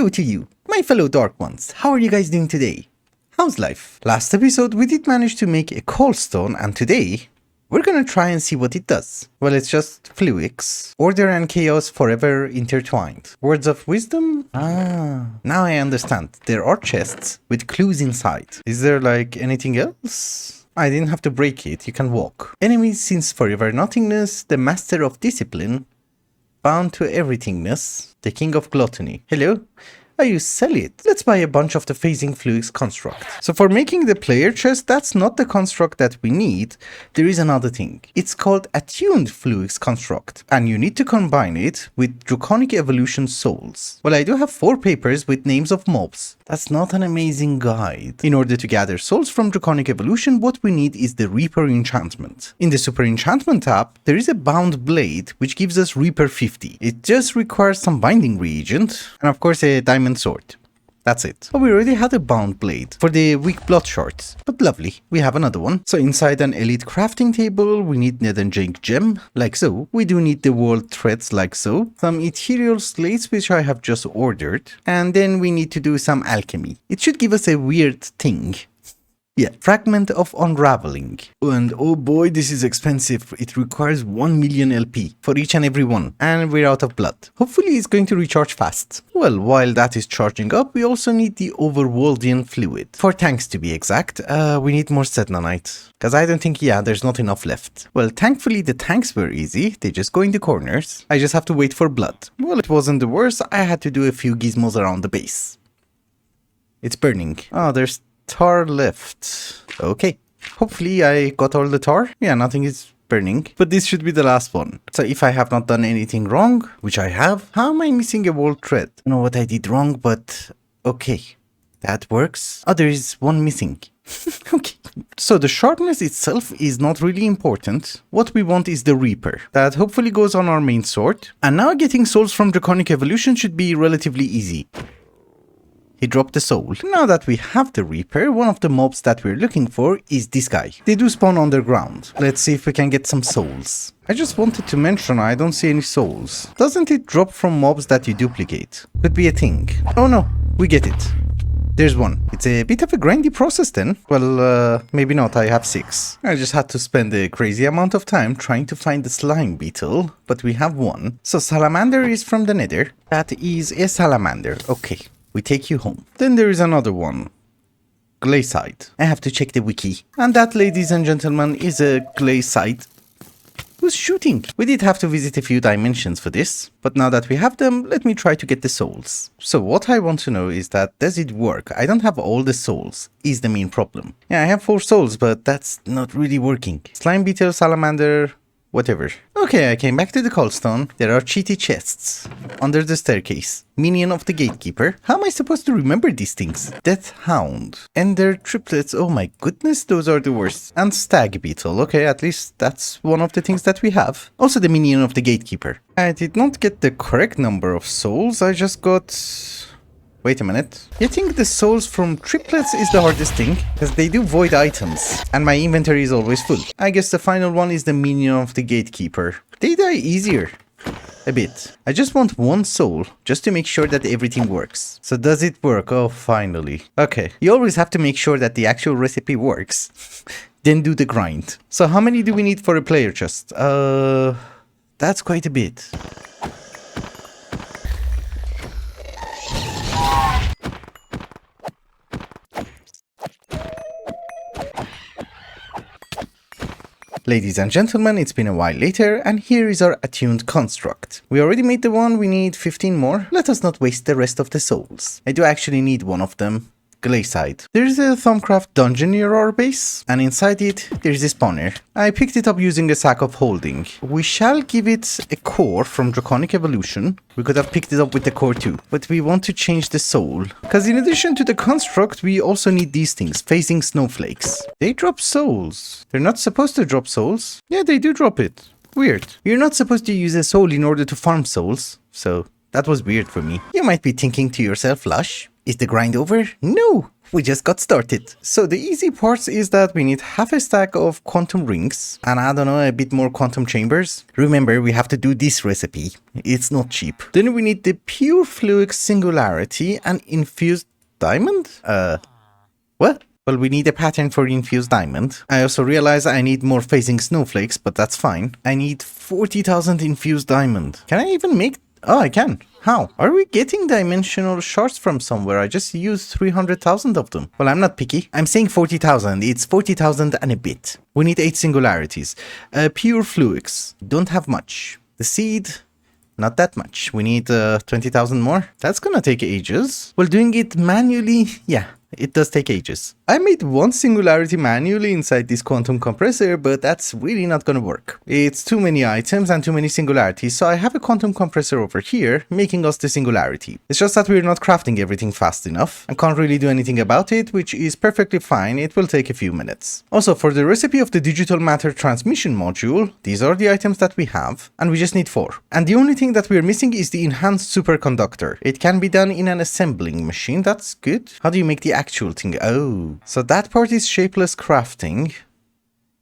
Hello to you, my fellow Dark Ones. How are you guys doing today? How's life? Last episode we did manage to make a coalstone, and today we're gonna try and see what it does. Well, it's just fluix. Order and chaos forever intertwined. Words of wisdom? Now I understand. There are chests with clues inside. Is there like anything else? I didn't have to break it, you can walk. Enemies since forever nothingness, the master of discipline, bound to everythingness, the king of gluttony. Hello? You sell it. Let's buy a bunch of the phasing fluix construct. So for making the player chest, that's not the construct that we need. There is another thing. It's called attuned fluix construct, and you need to combine it with draconic evolution souls. Well, I do have 4 papers with names of mobs. That's not an amazing guide. In order to gather souls from draconic evolution, what we need is the Reaper enchantment. In the super enchantment tab, there is a bound blade which gives us Reaper 50. It just requires some binding reagent and of course a diamond sword. That's it. But we already had a bound blade for the weak blood shards. But lovely, we have another one. So inside an elite crafting table, we need netherjunk gem, like so. We do need the world threads, like so. Some ethereal slates, which I have just ordered. And then we need to do some alchemy. It should give us a weird thing. Yeah, fragment of unraveling. And oh boy, this is expensive. It requires 1 million LP for each and every one. And we're out of blood. Hopefully it's going to recharge fast. Well, while that is charging up, we also need the overworldian fluid. For tanks to be exact, we need more sednanite. Because I don't think, there's not enough left. Well, thankfully the tanks were easy. They just go in the corners. I just have to wait for blood. Well, it wasn't the worst. I had to do a few gizmos around the base. It's burning. Oh, there's tar left. Okay. Hopefully I got all the tar. Yeah, nothing is burning. But this should be the last one. So if I have not done anything wrong, which I have, how am I missing a world thread? I don't know what I did wrong, but okay. That works. Oh, there is one missing. Okay. So the sharpness itself is not really important. What we want is the Reaper. That hopefully goes on our main sword. And now getting souls from Draconic Evolution should be relatively easy. He dropped the soul. Now that we have the Reaper, one of the mobs that we're looking for is this guy. They do spawn underground. Let's see if we can get some souls. I just wanted to mention I don't see any souls. Doesn't it drop from mobs that you duplicate? Could be a thing. Oh no, we get it. There's one. It's a bit of a grindy process then. Well, maybe not, I have 6. I just had to spend a crazy amount of time trying to find the slime beetle, but we have one. So salamander is from the nether. That is a salamander, okay. We take you home. Then there is another one. Glayside. I have to check the wiki. And that, ladies and gentlemen, is a glayside. Who's shooting? We did have to visit a few dimensions for this. But now that we have them, let me try to get the souls. So what I want to know is that, does it work? I don't have all the souls, is the main problem. Yeah, I have 4 souls, but that's not really working. Slime beetle, salamander, whatever. Okay, I came back to the coalstone. There are cheaty chests under the staircase. Minion of the gatekeeper. How am I supposed to remember these things? Death hound. Ender triplets. Oh my goodness, those are the worst. And stag beetle. Okay, at least that's one of the things that we have. Also the minion of the gatekeeper. I did not get the correct number of souls. I just got... Wait a minute. Getting the souls from triplets is the hardest thing, because they do void items, and my inventory is always full. I guess the final one is the minion of the gatekeeper. They die easier. A bit. I just want 1 soul, just to make sure that everything works. So does it work? Oh, finally. Okay, you always have to make sure that the actual recipe works. Then do the grind. So how many do we need for a player chest? That's quite a bit. Ladies and gentlemen, it's been a while later, and here is our attuned construct. We already made the one, we need 15 more. Let us not waste the rest of the souls. I do actually need one of them. Glayside. There's a Thumbcraft dungeon near our base, and inside it, there's a spawner. I picked it up using a sack of holding. We shall give it a core from Draconic Evolution. We could have picked it up with the core too, but we want to change the soul. Because in addition to the construct, we also need these things, phasing snowflakes. They drop souls. They're not supposed to drop souls. Yeah, they do drop it. Weird. You're not supposed to use a soul in order to farm souls, so that was weird for me. You might be thinking to yourself, Lush, is the grind over? No! We just got started. So the easy part is that we need half a stack of quantum rings and I don't know, a bit more quantum chambers. Remember, we have to do this recipe. It's not cheap. Then we need the pure fluid singularity and infused diamond? What? Well, we need a pattern for infused diamond. I also realize I need more phasing snowflakes, but that's fine. I need 40,000 infused diamond. Can I even make... Oh, I can. How? Are we getting dimensional shards from somewhere? I just used 300,000 of them. Well, I'm not picky. I'm saying 40,000. It's 40,000 and a bit. We need 8 singularities. Pure fluix. Don't have much. The seed, not that much. We need 20,000 more. That's gonna take ages. Well, doing it manually, yeah. It does take ages. I made one singularity manually inside this quantum compressor, but that's really not gonna work. It's too many items and too many singularities, so I have a quantum compressor over here, making us the singularity. It's just that we're not crafting everything fast enough, and can't really do anything about it, which is perfectly fine. It will take a few minutes. Also, for the recipe of the digital matter transmission module, these are the items that we have, and we just need 4. And the only thing that we're missing is the enhanced superconductor. It can be done in an assembling machine. That's good. How do you make the actual thing? Oh, so that part is shapeless crafting.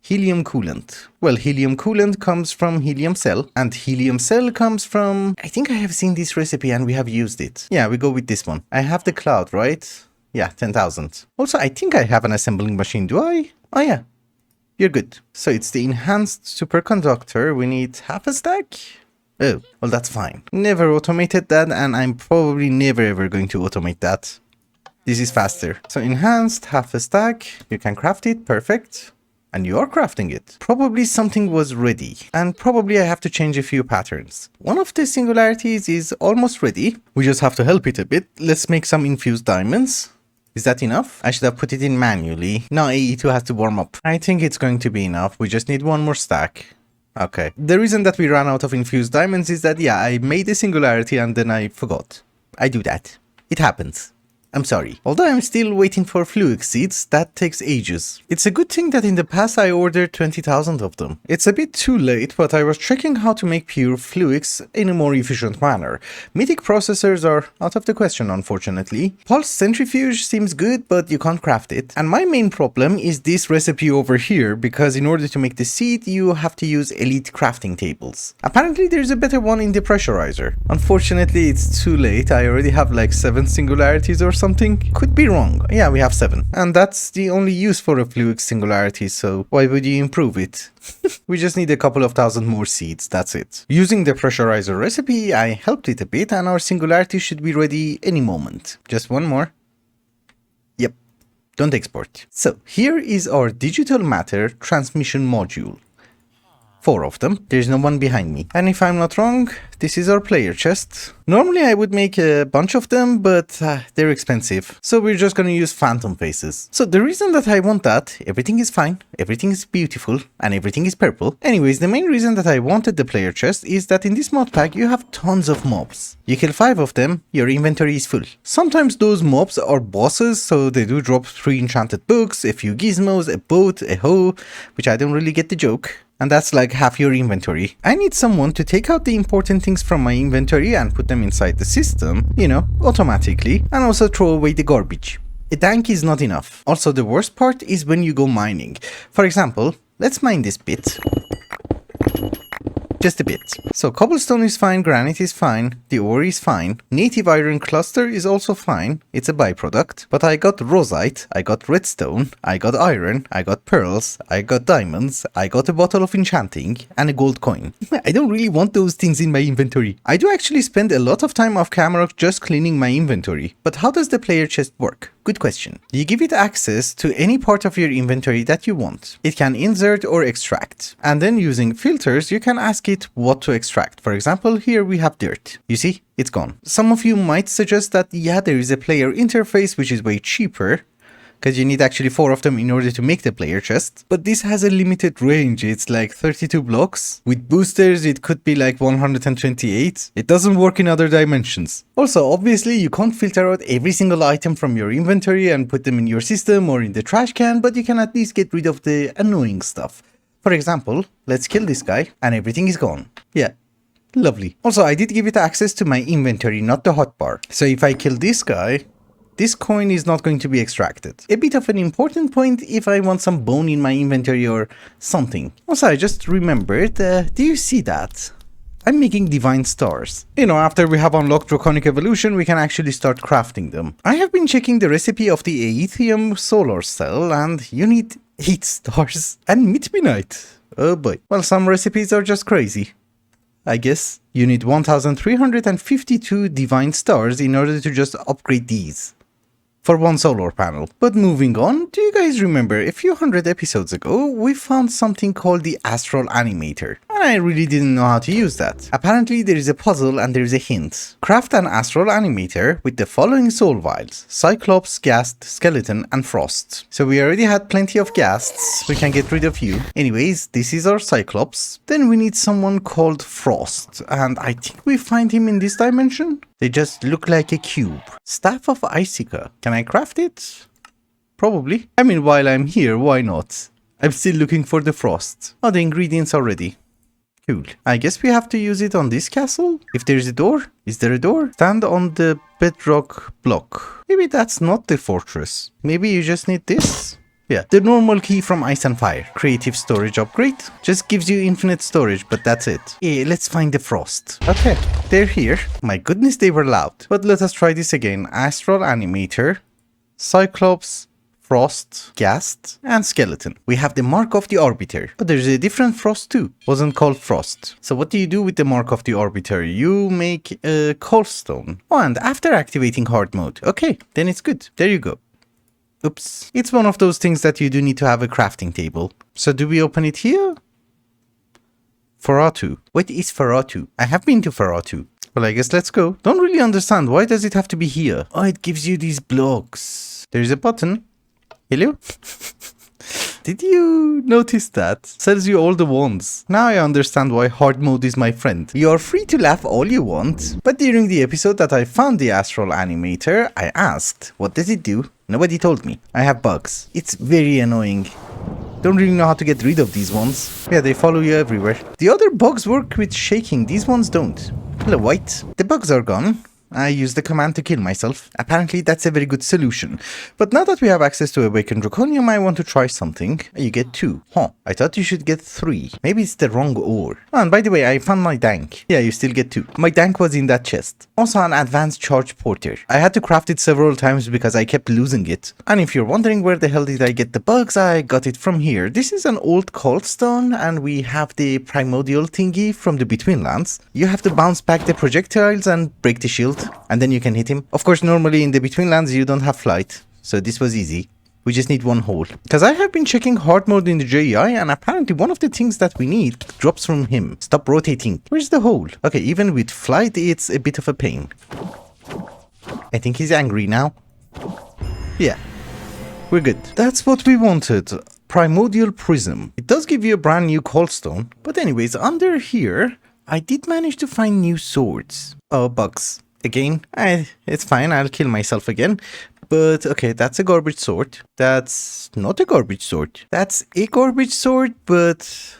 Helium coolant. Well, helium coolant comes from helium cell, and helium cell comes from... I think I have seen this recipe and we have used it. Yeah, we go with this one. I have the cloud, right? Yeah, 10,000. Also, I think I have an assembling machine. Do I? Oh yeah, you're good. So it's the enhanced superconductor. We need half a stack. Oh, well, that's fine. Never automated that, and I'm probably never ever going to automate that. This is faster. So enhanced, half a stack. You can craft it. Perfect. And you are crafting it. Probably something was ready. And probably I have to change a few patterns. One of the singularities is almost ready. We just have to help it a bit. Let's make some infused diamonds. Is that enough? I should have put it in manually. No, AE2 has to warm up. I think it's going to be enough. We just need one more stack. Okay. The reason that we ran out of infused diamonds is that, yeah, I made a singularity and then I forgot. I do that. It happens. I'm sorry. Although I'm still waiting for fluix seeds, that takes ages. It's a good thing that in the past I ordered 20,000 of them. It's a bit too late, but I was checking how to make pure fluix in a more efficient manner. Mythic processors are out of the question, unfortunately. Pulse centrifuge seems good, but you can't craft it. And my main problem is this recipe over here, because in order to make the seed, you have to use elite crafting tables. Apparently there's a better one in the pressurizer. Unfortunately, it's too late. I already have like 7 singularities or something. Could be wrong. Yeah, we have 7. And that's the only use for a fluix singularity, so why would you improve it? We just need a couple of thousand more seeds, that's it. Using the pressurizer recipe, I helped it a bit and our singularity should be ready any moment. Just one more. Yep, don't export. So here is our digital matter transmission module. 4 of them. There's no one behind me. And if I'm not wrong, this is our player chest. Normally I would make a bunch of them, but they're expensive. So we're just gonna use phantom faces. So the reason that I want that, everything is fine, everything is beautiful, and everything is purple. Anyways, the main reason that I wanted the player chest is that in this mod pack you have tons of mobs. You kill 5 of them, your inventory is full. Sometimes those mobs are bosses, so they do drop 3 enchanted books, a few gizmos, a boat, a hoe, which I don't really get the joke. And that's like half your inventory. I need someone to take out the important things from my inventory and put them inside the system, you know, automatically, and also throw away the garbage. A tank is not enough. Also, the worst part is when you go mining. For example, let's mine this bit. Just a bit. So cobblestone is fine, granite is fine, the ore is fine, native iron cluster is also fine, it's a byproduct, but I got rosite, I got redstone, I got iron, I got pearls, I got diamonds, I got a bottle of enchanting, and a gold coin. I don't really want those things in my inventory. I do actually spend a lot of time off camera just cleaning my inventory, but how does the player chest work? Good question. You give it access to any part of your inventory that you want. It can insert or extract. And then using filters, you can ask it what to extract. For example, here we have dirt. You see, it's gone. Some of you might suggest that, yeah, there is a player interface, which is way cheaper, because you need actually 4 of them in order to make the player chest. But this has a limited range. It's like 32 blocks. With boosters, it could be like 128. It doesn't work in other dimensions. Also, obviously, you can't filter out every single item from your inventory and put them in your system or in the trash can, but you can at least get rid of the annoying stuff. For example, let's kill this guy and everything is gone. Yeah. Lovely. Also, I did give it access to my inventory, not the hotbar. So if I kill this guy, this coin is not going to be extracted. A bit of an important point if I want some bone in my inventory or something. Also, I just remembered, do you see that? I'm making divine stars. You know, after we have unlocked Draconic Evolution, we can actually start crafting them. I have been checking the recipe of the Aethium solar cell, and you need 8 stars and midnight. Oh boy. Well, some recipes are just crazy. I guess you need 1352 divine stars in order to just upgrade these for one solar panel. But moving on, do you guys remember a few hundred episodes ago we found something called the astral animator, and I really didn't know how to use that. Apparently there is a puzzle and there is a hint. Craft an astral animator with the following soul vials: Cyclops, Ghast, Skeleton and Frost. So we already had plenty of Ghasts, we can get rid of you. Anyways, this is our Cyclops. Then we need someone called Frost, and I think we find him in this dimension. They just look like a cube. Staff of Icica. Can I craft it? Probably. I mean, while I'm here, why not? I'm still looking for the Frost. Oh, the ingredients are ready. Cool. I guess we have to use it on this castle? If there's a door? Is there a door? Stand on the bedrock block. Maybe that's not the fortress. Maybe you just need this? Yeah, the normal key from Ice and Fire. Creative storage upgrade. Just gives you infinite storage, but that's it. Yeah, let's find the Frost. Okay, they're here. My goodness, they were loud. But let us try this again. Astral Animator, Cyclops, Frost, Ghast, and Skeleton. We have the Mark of the Arbiter. But there's a different Frost too. Wasn't called Frost. So what do you do with the Mark of the Arbiter? You make a coalstone. Oh, and after activating hard mode. Okay, then it's good. There you go. Oops. It's one of those things that you do need to have a crafting table. So do we open it here? Ferratu. What is Ferratu? I have been to Ferratu. Well, I guess let's go. Don't really understand. Why does it have to be here? Oh, it gives you these blocks. There's a button. Hello? Did you notice that? Sells you all the wands. Now I understand why hard mode is my friend. You are free to laugh all you want. But during the episode that I found the astral animator, I asked, what does it do? Nobody told me. I have bugs. It's very annoying. Don't really know how to get rid of these ones. Yeah, they follow you everywhere. The other bugs work with shaking. These ones don't. Hello, White. The bugs are gone. I used the command to kill myself. Apparently that's a very good solution. But now that we have access to Awakened Draconium, I want to try something. You get 2. Huh, I thought you should get 3. Maybe it's the wrong ore. Oh, and by the way, I found my dank. Yeah, you still get 2. My dank was in that chest. Also an advanced charge porter. I had to craft it several times because I kept losing it. And if you're wondering where the hell did I get the bugs, I got it from here. This is an old cold stone, and we have the primordial thingy from the Betweenlands. You have to bounce back the projectiles and break the shield, and then you can hit him. Of course, normally in the Betweenlands you don't have flight, so this was easy. We just need one hole. Because I have been checking hard mode in the JEI, and apparently one of the things that we need drops from him. Stop rotating. Where's the hole? Okay, even with flight it's a bit of a pain. I think he's angry now. Yeah, we're good. That's what we wanted. Primordial Prism. It does give you a brand new coldstone. But anyways, under here I did manage to find new swords. Oh, bugs. Again, it's fine, I'll kill myself again. But okay, that's a garbage sword. That's not a garbage sword. That's a garbage sword, but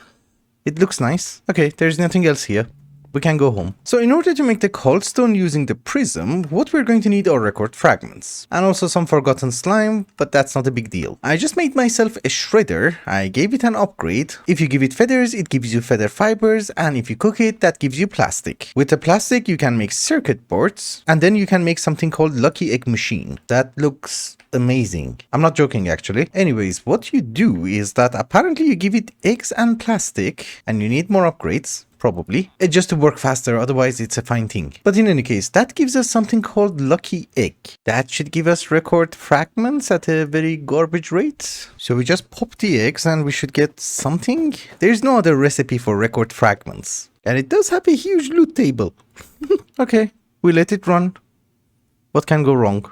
it looks nice. Okay, there's nothing else here. We can go home. So in order to make the coldstone using the prism, what we're going to need are record fragments. And also some forgotten slime, but that's not a big deal. I just made myself a shredder. I gave it an upgrade. If you give it feathers, it gives you feather fibers. And if you cook it, that gives you plastic. With the plastic, you can make circuit boards. And then you can make something called Lucky Egg Machine. That looks amazing. I'm not joking actually. Anyways, what you do is that apparently you give it eggs and plastic, and you need more upgrades. Probably. Just to work faster, otherwise it's a fine thing. But in any case, that gives us something called Lucky Egg. That should give us record fragments at a very garbage rate. So we just pop the eggs and we should get something. There's no other recipe for record fragments. And it does have a huge loot table. Okay, we let it run. What can go wrong?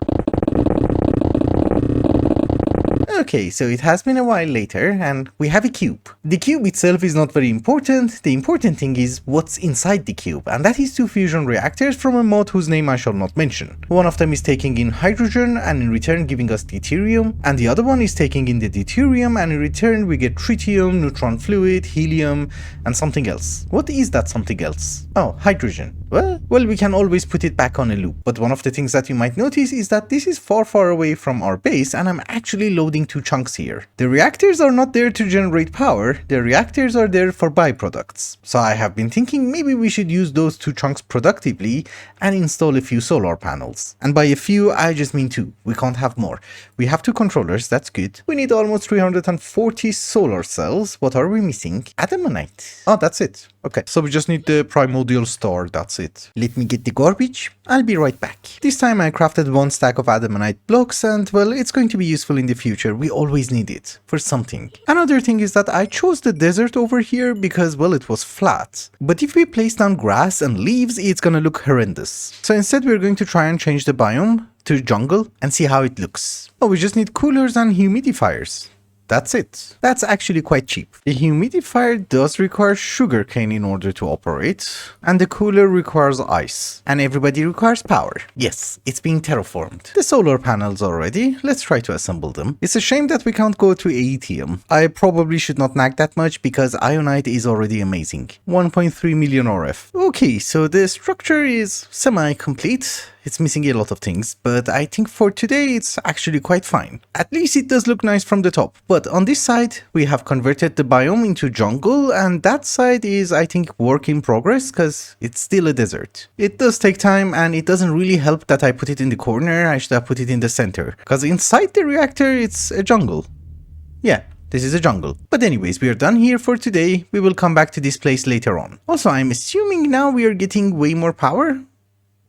Okay, so it has been a while later and we have a cube. The cube itself is not very important. The important thing is what's inside the cube, and that is 2 fusion reactors from a mod whose name I shall not mention. One of them is taking in hydrogen and in return giving us deuterium, and the other one is taking in the deuterium and in return we get tritium, neutron fluid, helium, and something else. What is that something else? Oh, hydrogen. Well, we can always put it back on a loop. But one of the things that you might notice is that this is far away from our base, and I'm actually loading 2 chunks here. The reactors are not there to generate power, the reactors are there for byproducts. So I have been thinking maybe we should use those 2 chunks productively and install a few solar panels. And by a few, I just mean 2. We can't have more. We have 2 controllers, that's good. We need almost 340 solar cells. What are we missing? Adamanite. Oh, that's it. Okay, so we just need the primordial star, that's it. Let me get the garbage. I'll be right back. This time I crafted 1 stack of adamanite blocks and, well, it's going to be useful in the future. We always need it for something. Another thing is that I chose the desert over here because, well, it was flat. But if we place down grass and leaves, it's gonna look horrendous. So instead we're going to try and change the biome to jungle and see how it looks. Oh, we just need coolers and humidifiers. That's it. That's actually quite cheap. The humidifier does require sugarcane in order to operate, and the cooler requires ice. And everybody requires power. Yes, it's being terraformed. The solar panels are ready. Let's try to assemble them. It's a shame that we can't go to ATM. I probably should not nag that much because Ionite is already amazing. 1.3 million RF. Okay, so the structure is semi-complete. It's missing a lot of things, but I think for today it's actually quite fine. At least it does look nice from the top. But on this side, we have converted the biome into jungle, and that side is, I think, work in progress because it's still a desert. It does take time, and it doesn't really help that I put it in the corner. I should have put it in the center, because inside the reactor, it's a jungle. Yeah. This is a jungle. But anyways, we are done here for today. We will come back to this place later on. Also, I'm assuming now we are getting way more power.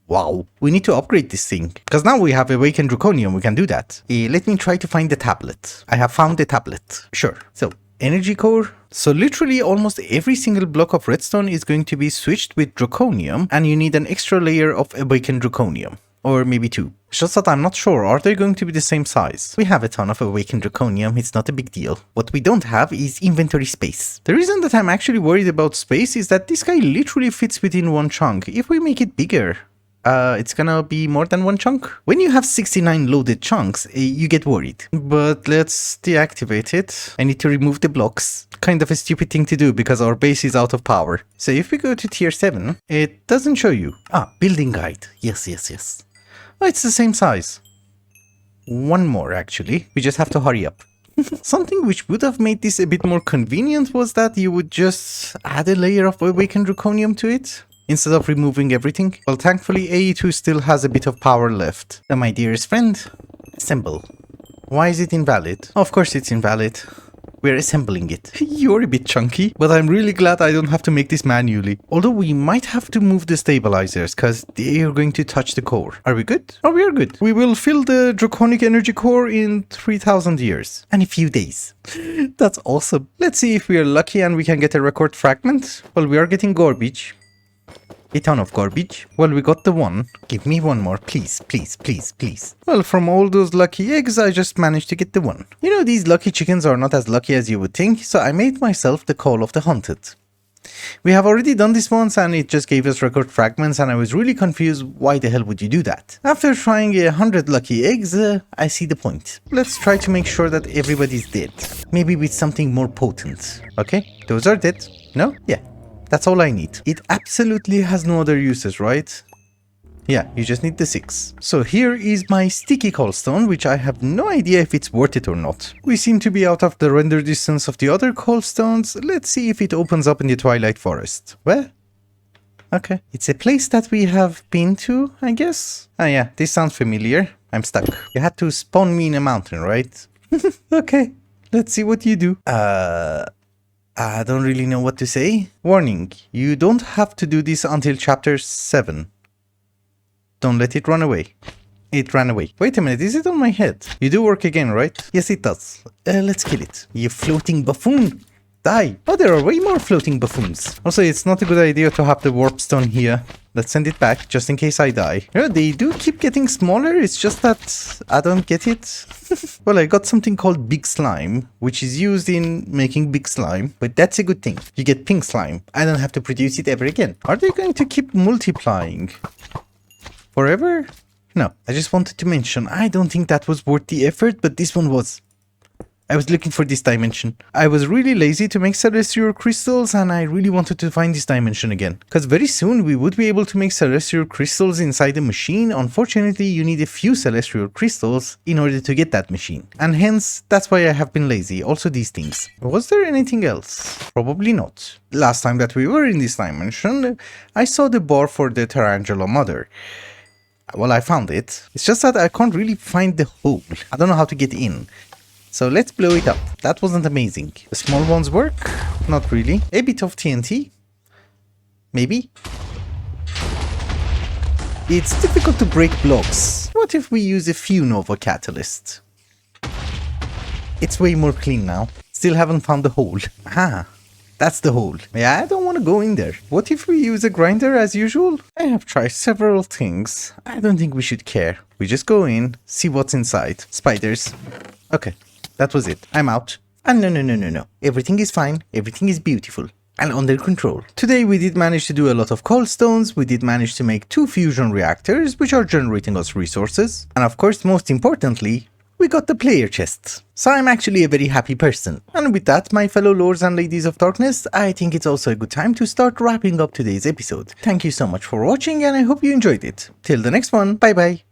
Wow, we need to upgrade this thing. Because now we have awakened draconium, we can do that. Let me try to find the tablet. I have found the tablet. Sure. So, energy core. So literally almost every single block of redstone is going to be switched with draconium, and you need an extra layer of awakened draconium. Or maybe 2. It's just that I'm not sure, are they going to be the same size? We have a ton of awakened draconium, it's not a big deal. What we don't have is inventory space. The reason that I'm actually worried about space is that this guy literally fits within 1 chunk. If we make it bigger, it's gonna be more than 1 chunk. When you have 69 loaded chunks, you get worried. But let's deactivate it. I need to remove the blocks. Kind of a stupid thing to do because our base is out of power. So if we go to tier 7, it doesn't show you. Building guide. Yes. Oh, it's the same size. 1 more actually. We just have to hurry up. Something which would have made this a bit more convenient was that you would just add a layer of awakened draconium to it, instead of removing everything. Well, thankfully AE2 still has a bit of power left. So my dearest friend, assemble. Why is it invalid? Of course it's invalid. We're assembling it. You're a bit chunky, but I'm really glad I don't have to make this manually. Although we might have to move the stabilizers, because they are going to touch the core. Are we good? Oh, we are good. We will fill the draconic energy core in 3,000 years. And a few days. That's awesome. Let's see if we are lucky and we can get a record fragment. Well, we are getting garbage. A ton of garbage. Well, we got the 1. Give me 1 more, please. Well, from all those lucky eggs, I just managed to get the 1. You know, these lucky chickens are not as lucky as you would think, so I made myself the Call of the Hunted. We have already done this once and it just gave us record fragments, and I was really confused why the hell would you do that. After trying 100 lucky eggs, I see the point. Let's try to make sure that everybody's dead. Maybe with something more potent. Okay, those are dead. No? Yeah. That's all I need. It absolutely has no other uses, right? Yeah, you just need the 6. So here is my sticky coalstone, which I have no idea if it's worth it or not. We seem to be out of the render distance of the other coalstones. Let's see if it opens up in the Twilight Forest. Where? Okay. It's a place that we have been to, I guess. Ah yeah, this sounds familiar. I'm stuck. You had to spawn me in a mountain, right? Okay, let's see what you do. I don't really know what to say. Warning, you don't have to do this until chapter 7. Don't let it run away. It ran away. Wait a minute, is it on my head? You do work again, right? Yes, it does. Let's kill it. You floating buffoon. Die. Oh, there are way more floating buffoons. Also, it's not a good idea to have the warp stone here. Let's send it back, just in case I die. You know, they do keep getting smaller, it's just that I don't get it. Well, I got something called Big Slime, which is used in making big slime, but that's a good thing. You get pink slime. I don't have to produce it ever again. Are they going to keep multiplying forever? No, I just wanted to mention, I don't think that was worth the effort, but this one was. I was looking for this dimension. I was really lazy to make celestial crystals and I really wanted to find this dimension again. Because very soon we would be able to make celestial crystals inside the machine. Unfortunately, you need a few celestial crystals in order to get that machine. And hence, that's why I have been lazy. Also these things. Was there anything else? Probably not. Last time that we were in this dimension, I saw the bar for the Tarantula mother. Well, I found it. It's just that I can't really find the hole. I don't know how to get in. So let's blow it up. That wasn't amazing. The small ones work? Not really. A bit of TNT? Maybe? It's difficult to break blocks. What if we use a few Nova catalysts? It's way more clean now. Still haven't found the hole. Ah, that's the hole. Yeah, I don't want to go in there. What if we use a grinder as usual? I have tried several things. I don't think we should care. We just go in, see what's inside. Spiders. Okay. That was it. I'm out. And no. Everything is fine. Everything is beautiful. And under control. Today we did manage to do a lot of coal stones. We did manage to make 2 fusion reactors, which are generating us resources. And of course, most importantly, we got the player chests. So I'm actually a very happy person. And with that, my fellow lords and ladies of darkness, I think it's also a good time to start wrapping up today's episode. Thank you so much for watching and I hope you enjoyed it. Till the next one, bye bye.